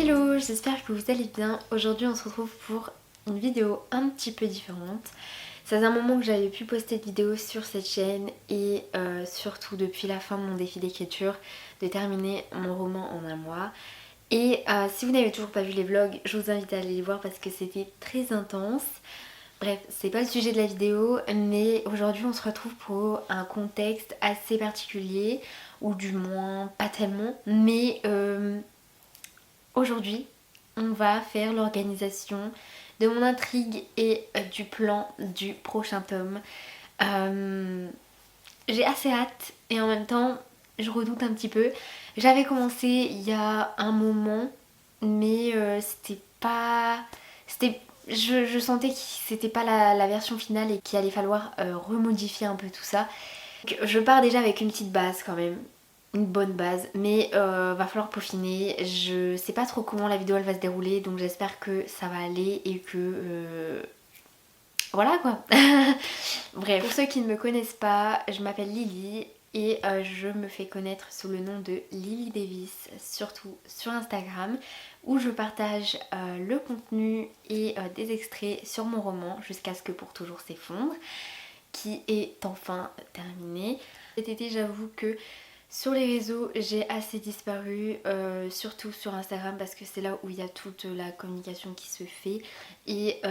Hello, j'espère que vous allez bien. Aujourd'hui on se retrouve pour une vidéo un petit peu différente. Ça faisait un moment que j'avais pu poster de vidéos sur cette chaîne et surtout depuis la fin de mon défi d'écriture, de terminer mon roman en un mois. Et si vous n'avez toujours pas vu les vlogs, je vous invite à aller les voir parce que c'était très intense. Bref, c'est pas le sujet de la vidéo, mais aujourd'hui on se retrouve pour un contexte assez particulier, ou du moins pas tellement, mais aujourd'hui, on va faire l'organisation de mon intrigue et du plan du prochain tome. J'ai assez hâte et en même temps, je redoute un petit peu. J'avais commencé il y a un moment, mais c'était pas... je sentais que c'était pas la version finale et qu'il allait falloir remodifier un peu tout ça. Donc, je pars déjà avec une petite base quand même, une bonne base, mais va falloir peaufiner. Je sais pas trop comment la vidéo elle va se dérouler, donc j'espère que ça va aller et que voilà quoi. Bref, pour ceux qui ne me connaissent pas, je m'appelle Lily et je me fais connaître sous le nom de Lily Davis, surtout sur Instagram, où je partage le contenu et des extraits sur mon roman jusqu'à ce que Pour toujours s'effondre, qui est enfin terminé. Cet été, j'avoue que sur les réseaux, j'ai assez disparu, surtout sur Instagram parce que c'est là où il y a toute la communication qui se fait. Et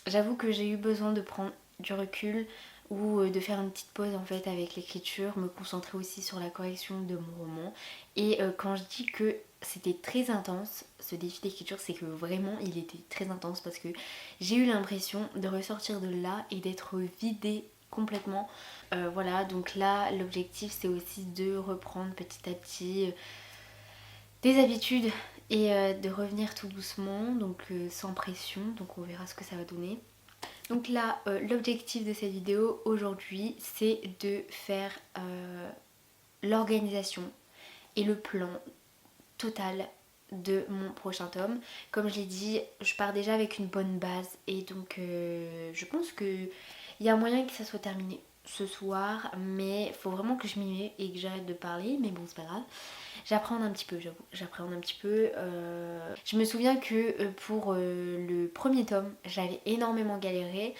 j'avoue que j'ai eu besoin de prendre du recul ou de faire une petite pause en fait avec l'écriture, me concentrer aussi sur la correction de mon roman. Et quand je dis que c'était très intense, ce défi d'écriture, c'est que vraiment il était très intense parce que j'ai eu l'impression de ressortir de là et d'être vidée complètement. Voilà, donc là l'objectif c'est aussi de reprendre petit à petit des habitudes et de revenir tout doucement, donc sans pression, donc on verra ce que ça va donner. Donc là, l'objectif de cette vidéo aujourd'hui, c'est de faire l'organisation et le plan total de mon prochain tome. Comme je l'ai dit, je pars déjà avec une bonne base et donc je pense qu'il y a moyen que ça soit terminé ce soir, mais il faut vraiment que je m'y mette et que j'arrête de parler, mais bon c'est pas grave. J'appréhende un petit peu, j'avoue, j'appréhende un petit peu. Je me souviens que pour le premier tome, j'avais énormément galéré.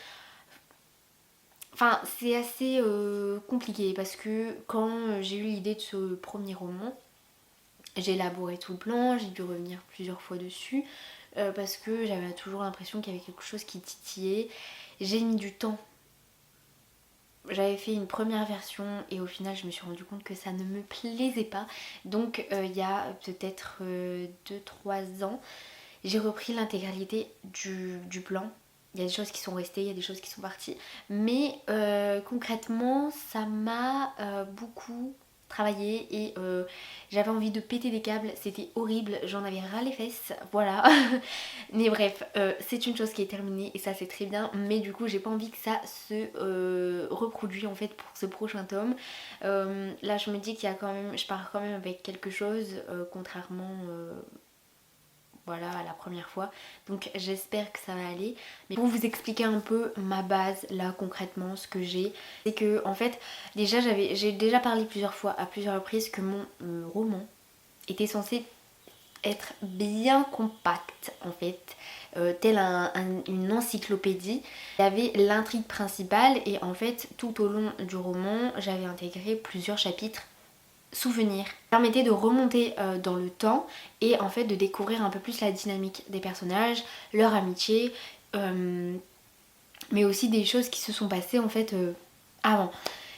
Enfin, c'est assez compliqué parce que quand j'ai eu l'idée de ce premier roman, j'ai élaboré tout le plan, j'ai dû revenir plusieurs fois dessus parce que j'avais toujours l'impression qu'il y avait quelque chose qui titillait. J'ai mis du temps. J'avais fait une première version et au final je me suis rendu compte que ça ne me plaisait pas. Donc il y a peut-être 2-3 ans, j'ai repris l'intégralité du plan. Il y a des choses qui sont restées, il y a des choses qui sont parties. Mais concrètement, ça m'a beaucoup travaillé et j'avais envie de péter des câbles. C'était horrible, j'en avais ras les fesses, voilà. Mais bref, c'est une chose qui est terminée et ça c'est très bien. Mais du coup, j'ai pas envie que ça se reproduise en fait pour ce prochain tome. Là, je me dis qu'il y a quand même, je pars quand même avec quelque chose, contrairement voilà, à la première fois. Donc j'espère que ça va aller. Mais pour vous expliquer un peu ma base là concrètement, ce que j'ai, c'est que en fait déjà j'ai déjà parlé plusieurs fois à plusieurs reprises que mon roman était censé être bien compact en fait, tel une encyclopédie. Il y avait l'intrigue principale et en fait tout au long du roman j'avais intégré plusieurs chapitres souvenirs, permettait de remonter dans le temps et en fait de découvrir un peu plus la dynamique des personnages, leur amitié, mais aussi des choses qui se sont passées en fait avant.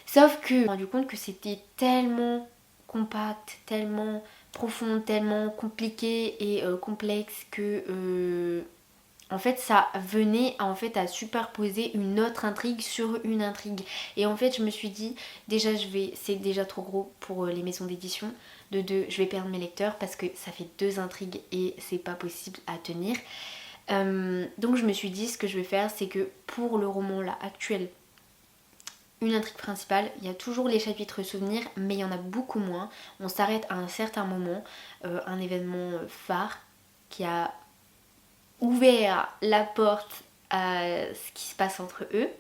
Sauf que je me suis rendu compte que c'était tellement compact, tellement profond, tellement compliqué et complexe que en fait ça venait en fait à superposer une autre intrigue sur une intrigue. Et en fait je me suis dit déjà c'est déjà trop gros pour les maisons d'édition. De deux, je vais perdre mes lecteurs parce que ça fait 2 intrigues et c'est pas possible à tenir. Donc je me suis dit ce que je vais faire c'est que pour le roman là actuel, une intrigue principale, il y a toujours les chapitres souvenirs mais il y en a beaucoup moins. On s'arrête à un certain moment, un événement phare qui a ouvert la porte à ce qui se passe entre eux.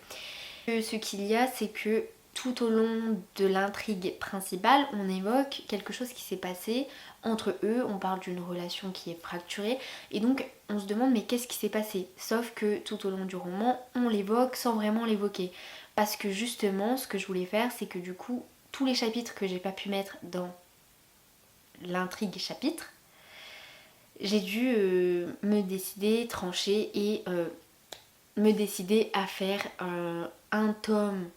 Ce qu'il y a, c'est que tout au long de l'intrigue principale, on évoque quelque chose qui s'est passé entre eux, on parle d'une relation qui est fracturée, et donc on se demande mais qu'est-ce qui s'est passé? Sauf que tout au long du roman, on l'évoque sans vraiment l'évoquer. Parce que justement, ce que je voulais faire, c'est que du coup, tous les chapitres que j'ai pas pu mettre dans l'intrigue chapitre, j'ai dû me décider, trancher et me décider à faire un tome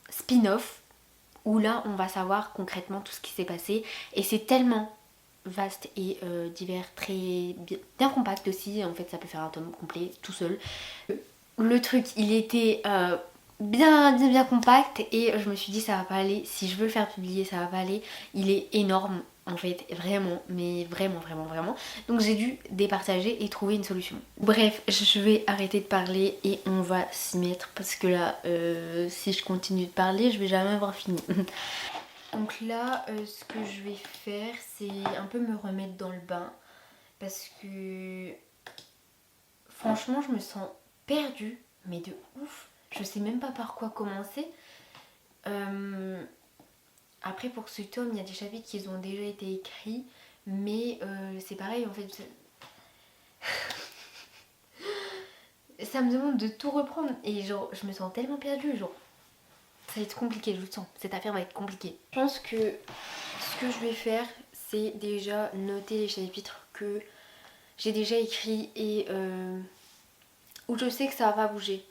spin-off où là on va savoir concrètement tout ce qui s'est passé et c'est tellement vaste et divers, très bien compact aussi, en fait ça peut faire un tome complet tout seul. Le truc il était bien compact et je me suis dit ça va pas aller, si je veux le faire publier ça va pas aller, il est énorme en fait, vraiment, mais vraiment. Donc j'ai dû départager et trouver une solution. Bref, je vais arrêter de parler et on va s'y mettre parce que là, si je continue de parler, je vais jamais avoir fini. Donc là, ce que je vais faire, c'est un peu me remettre dans le bain parce que franchement, je me sens perdue, mais de ouf. Je sais même pas par quoi commencer. Après pour ce tome il y a des chapitres qui ont déjà été écrits mais c'est pareil en fait ça me demande de tout reprendre et genre je me sens tellement perdue, genre ça va être compliqué, je le sens, cette affaire va être compliquée. Je pense que ce que je vais faire c'est déjà noter les chapitres que j'ai déjà écrits et où je sais que ça va pas bouger.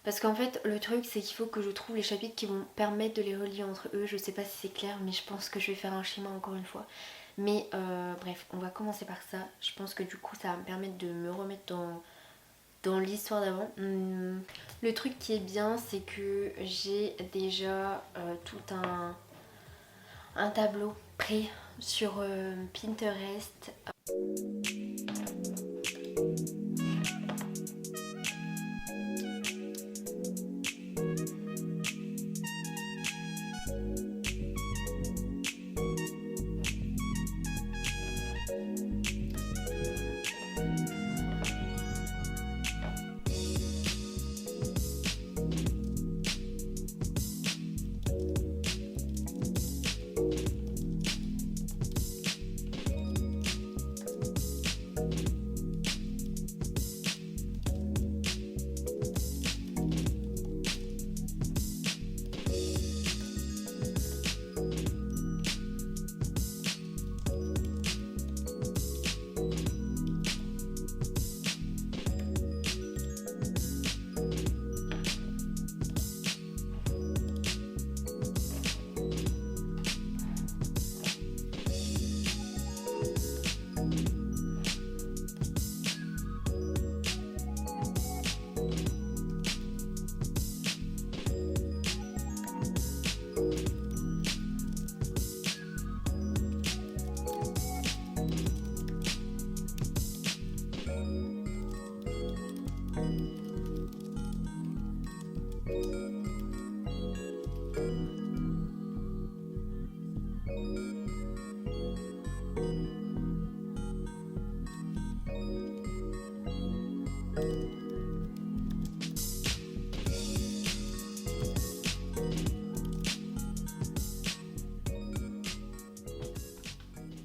Parce qu'en fait, le truc, c'est qu'il faut que je trouve les chapitres qui vont permettre de les relier entre eux. Je sais pas si c'est clair, mais je pense que je vais faire un schéma encore une fois. Mais bref, on va commencer par ça. Je pense que du coup, ça va me permettre de me remettre dans l'histoire d'avant. Le truc qui est bien, c'est que j'ai déjà tout un tableau prêt sur Pinterest.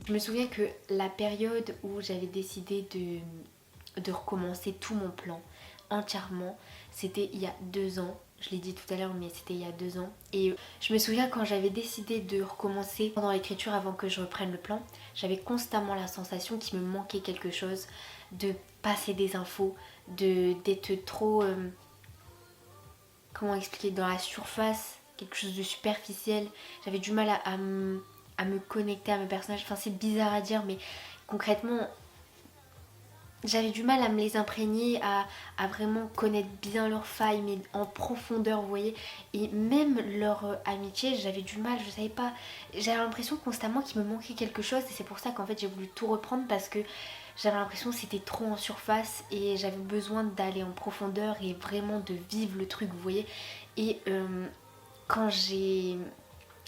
Je me souviens que la période où j'avais décidé de recommencer tout mon plan entièrement, c'était il y a 2 ans. Je l'ai dit tout à l'heure mais c'était il y a 2 ans. Et je me souviens quand j'avais décidé de recommencer pendant l'écriture avant que je reprenne le plan, j'avais constamment la sensation qu'il me manquait quelque chose, de passer des infos, d'être trop... comment expliquer, dans la surface, quelque chose de superficiel. J'avais du mal à me connecter à mes personnages. Enfin, c'est bizarre à dire, mais concrètement, j'avais du mal à me les imprégner, à vraiment connaître bien leurs failles, mais en profondeur, vous voyez. Et même leur amitié, j'avais du mal, je savais pas. J'avais l'impression constamment qu'il me manquait quelque chose, et c'est pour ça qu'en fait j'ai voulu tout reprendre parce que j'avais l'impression que c'était trop en surface et j'avais besoin d'aller en profondeur et vraiment de vivre le truc, vous voyez. Et quand j'ai...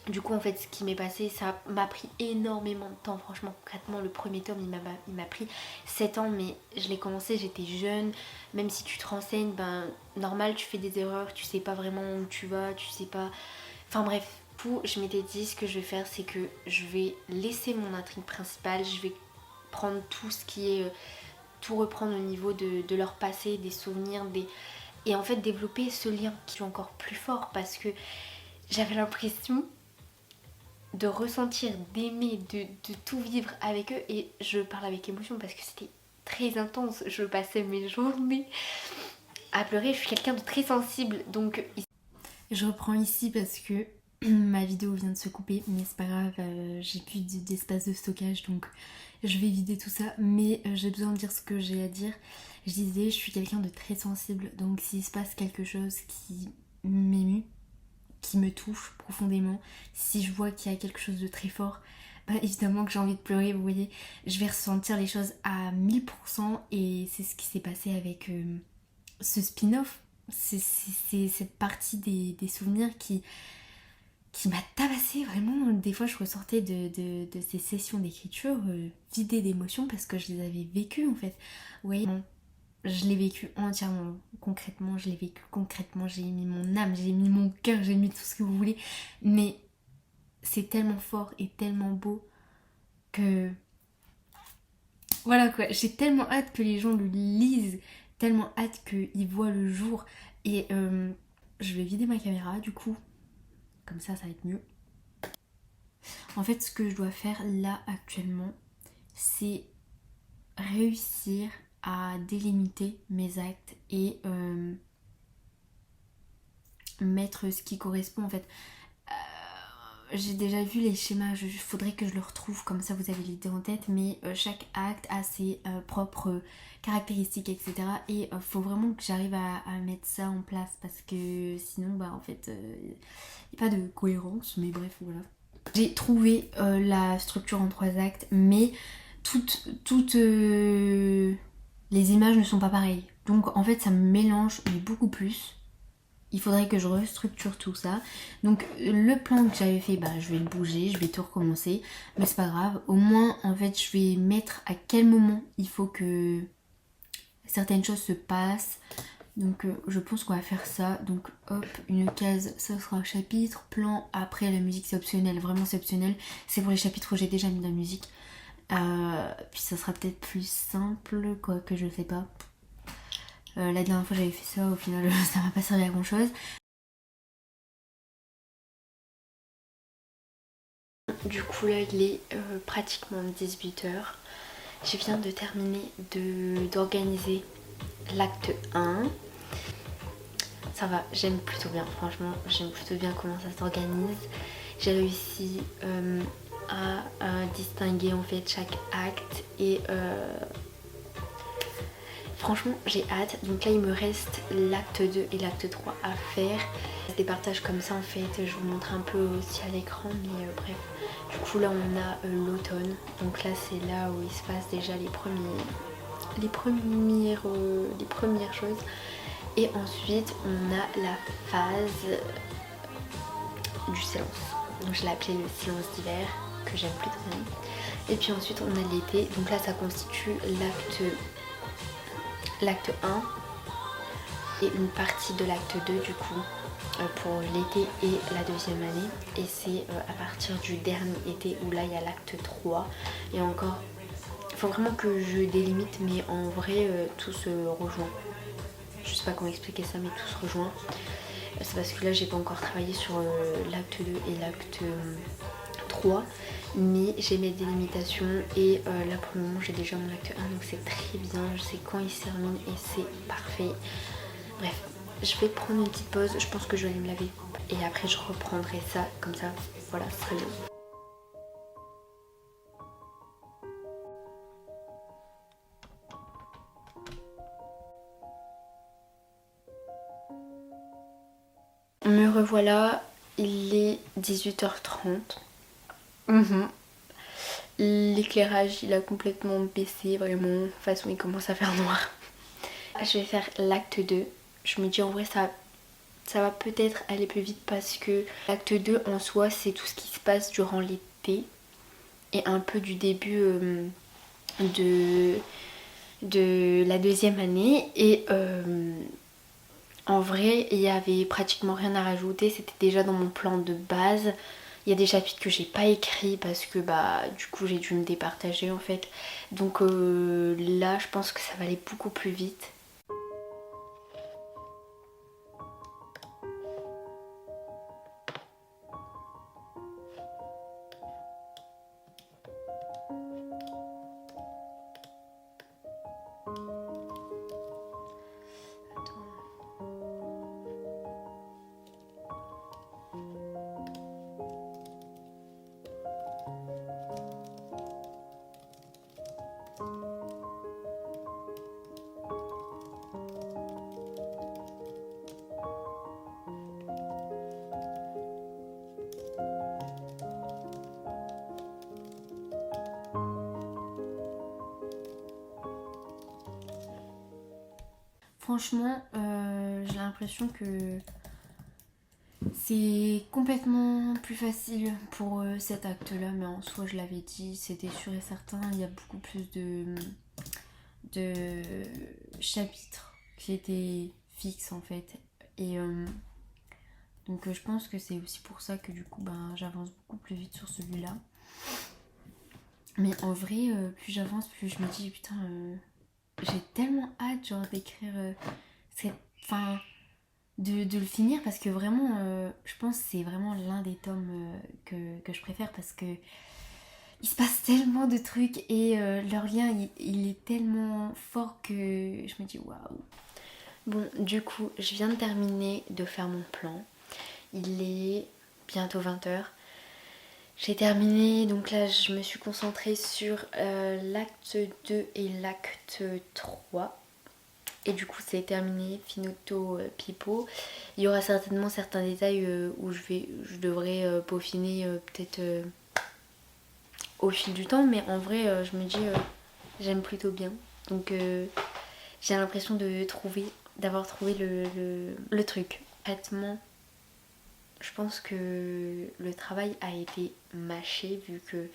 Du coup en fait ce qui m'est passé, ça m'a pris énormément de temps, franchement concrètement le premier tome il m'a pris 7 ans, mais je l'ai commencé, j'étais jeune, même si tu te renseignes, ben normal tu fais des erreurs, tu sais pas vraiment où tu vas, tu sais pas, Enfin bref, je m'étais dit ce que je vais faire, c'est que je vais laisser mon intrigue principale, je vais prendre tout ce qui est... tout reprendre au niveau de leur passé, des souvenirs, et en fait développer ce lien qui est encore plus fort parce que j'avais l'impression de ressentir, d'aimer, de tout vivre avec eux et je parle avec émotion parce que c'était très intense. Je passais mes journées à pleurer, je suis quelqu'un de très sensible donc... Je reprends ici parce que ma vidéo vient de se couper mais c'est pas grave, j'ai plus d'espace de stockage donc je vais vider tout ça mais j'ai besoin de dire ce que j'ai à dire. Je disais, je suis quelqu'un de très sensible donc s'il se passe quelque chose qui m'émue, qui me touche profondément, si je vois qu'il y a quelque chose de très fort, bah évidemment que j'ai envie de pleurer, vous voyez, je vais ressentir les choses à 1000% et c'est ce qui s'est passé avec ce spin-off. C'est cette partie des souvenirs qui m'a tabassé vraiment. Des fois je ressortais de ces sessions d'écriture vidées d'émotions parce que je les avais vécues en fait. Vous voyez, je l'ai vécu entièrement, concrètement, je l'ai vécu concrètement, j'ai mis mon âme, j'ai mis mon cœur, j'ai mis tout ce que vous voulez, mais c'est tellement fort et tellement beau que... Voilà quoi, j'ai tellement hâte que les gens le lisent, tellement hâte qu'ils voient le jour, et je vais vider ma caméra du coup, comme ça va être mieux. En fait, ce que je dois faire là actuellement, c'est réussir à délimiter mes actes et mettre ce qui correspond en fait. J'ai déjà vu les schémas, il faudrait que je le retrouve, comme ça vous avez l'idée en tête, mais chaque acte a ses propres caractéristiques, etc. Et faut vraiment que j'arrive à mettre ça en place parce que sinon, bah en fait, il n'y a pas de cohérence, mais bref, voilà. J'ai trouvé la structure en 3 actes, mais toutes les images ne sont pas pareilles. Donc en fait, ça me mélange, mais beaucoup plus. Il faudrait que je restructure tout ça. Donc le plan que j'avais fait, bah je vais le bouger, je vais tout recommencer. Mais c'est pas grave. Au moins, en fait, je vais mettre à quel moment il faut que certaines choses se passent. Donc je pense qu'on va faire ça. Donc hop, une case, ça sera un chapitre. Plan, après la musique c'est optionnel, vraiment c'est optionnel. C'est pour les chapitres où j'ai déjà mis de la musique. Puis ça sera peut-être plus simple, quoi que je sais pas. La dernière fois j'avais fait ça, au final ça m'a pas servi à grand chose. Du coup là il est pratiquement 18h. Je viens de terminer d'organiser l'acte 1. Ça va, j'aime plutôt bien, franchement j'aime plutôt bien comment ça s'organise. J'ai réussi à distinguer en fait chaque acte et franchement j'ai hâte. Donc là il me reste l'acte 2 et l'acte 3 à faire. Des partages comme ça en fait, je vous montre un peu aussi à l'écran mais bref. Du coup là on a l'automne, donc là c'est là où il se passe déjà les premières choses. Et ensuite on a la phase du silence. Donc je l'ai appelé le silence d'hiver, que j'aime plutôt bien. Et puis ensuite on a l'été, donc là ça constitue l'acte 1 et une partie de l'acte 2 du coup pour l'été et la deuxième année. Et c'est à partir du dernier été où là il y a l'acte 3. Et encore, il faut vraiment que je délimite, mais en vrai tout se rejoint. Je sais pas comment expliquer ça, mais tout se rejoint. C'est parce que là j'ai pas encore travaillé sur l'acte 2 et l'acte 3, mais j'ai mes délimitations et là pour le moment j'ai déjà mon acte 1, donc c'est très bien, je sais quand il se termine et c'est parfait. Bref, je vais prendre une petite pause, je pense que je vais aller me laver et après je reprendrai ça, comme ça, voilà, ce serait bien. Me revoilà, il est 18h30. L'éclairage il a complètement baissé, vraiment, de toute façon il commence à faire noir. Je vais faire l'acte 2. Je me dis en vrai ça va peut-être aller plus vite parce que l'acte 2 en soi c'est tout ce qui se passe durant l'été et un peu du début de la deuxième année. Et En vrai, il y avait pratiquement rien à rajouter, c'était déjà dans mon plan de base. Il y a des chapitres que j'ai pas écrits parce que bah du coup j'ai dû me départager en fait. Donc là je pense que ça va aller beaucoup plus vite. Franchement, j'ai l'impression que c'est complètement plus facile pour cet acte-là, mais en soi, je l'avais dit, c'était sûr et certain. Il y a beaucoup plus de chapitres qui étaient fixes en fait. Et donc, je pense que c'est aussi pour ça que du coup, ben, j'avance beaucoup plus vite sur celui-là. Mais en vrai, plus j'avance, plus je me dis, putain, j'ai tellement hâte, genre, d'écrire cette. Enfin de le finir parce que vraiment je pense que c'est vraiment l'un des tomes que je préfère parce que il se passe tellement de trucs et leur lien il est tellement fort que je me dis waouh. Bon du coup je viens de terminer de faire mon plan, il est bientôt 20h. J'ai terminé, donc là je me suis concentrée sur l'acte 2 et l'acte 3. Et du coup c'est terminé, finito pipo. Il y aura certainement certains détails où je devrais peaufiner peut-être au fil du temps. Mais en vrai je me dis j'aime plutôt bien. Donc j'ai l'impression d'avoir trouvé le truc. Honnêtement, je pense que le travail a été mâché vu que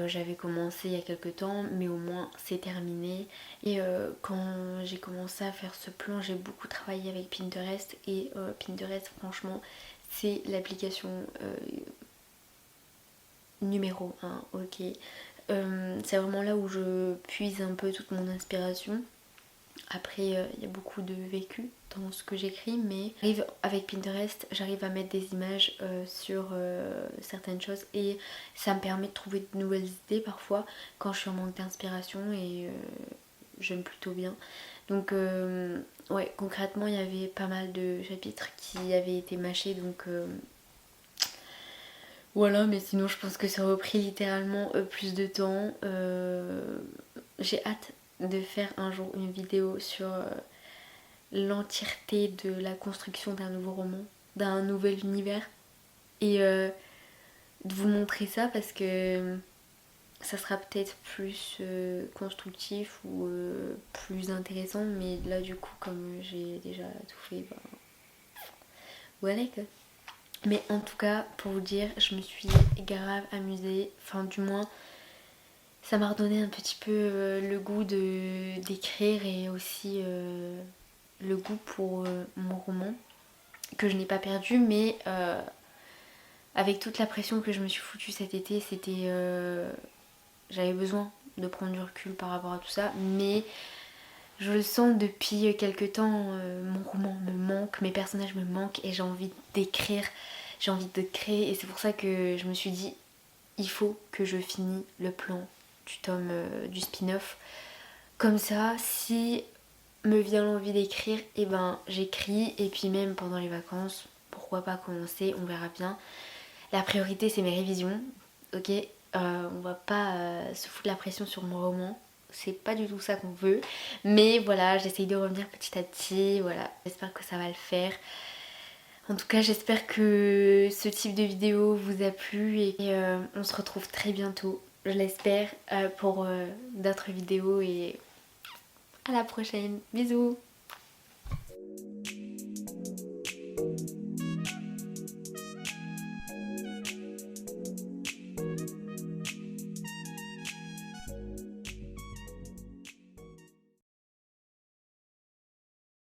j'avais commencé il y a quelques temps, mais au moins c'est terminé. Et quand j'ai commencé à faire ce plan, j'ai beaucoup travaillé avec Pinterest. Et Pinterest, franchement, c'est l'application numéro 1, ok. C'est vraiment là où je puise un peu toute mon inspiration. Après, il y a beaucoup de vécu dans ce que j'écris, mais avec Pinterest, j'arrive à mettre des images sur certaines choses et ça me permet de trouver de nouvelles idées parfois quand je suis en manque d'inspiration et j'aime plutôt bien. Donc, ouais, concrètement, il y avait pas mal de chapitres qui avaient été mâchés, donc voilà, mais sinon, je pense que ça aurait pris littéralement plus de temps. J'ai hâte de faire un jour une vidéo sur l'entièreté de la construction d'un nouveau roman, d'un nouvel univers et de vous montrer ça parce que ça sera peut-être plus constructif ou plus intéressant, mais là du coup comme j'ai déjà tout fait, bah voilà quoi. Mais en tout cas pour vous dire, je me suis grave amusée, enfin du moins ça m'a redonné un petit peu le goût d'écrire et aussi le goût pour mon roman que je n'ai pas perdu, mais avec toute la pression que je me suis foutue cet été, j'avais besoin de prendre du recul par rapport à tout ça, mais je le sens depuis quelques temps, mon roman me manque, mes personnages me manquent et j'ai envie d'écrire, j'ai envie de créer et c'est pour ça que je me suis dit il faut que je finisse le plan du tome du spin-off. Comme ça, si me vient l'envie d'écrire, et ben j'écris et puis même pendant les vacances, pourquoi pas commencer, on verra bien. La priorité c'est mes révisions, ok. On va pas se foutre la pression sur mon roman, c'est pas du tout ça qu'on veut. Mais voilà, j'essaye de revenir petit à petit, voilà. J'espère que ça va le faire. En tout cas, j'espère que ce type de vidéo vous a plu et on se retrouve très bientôt, je l'espère, pour d'autres vidéos et à la prochaine. Bisous!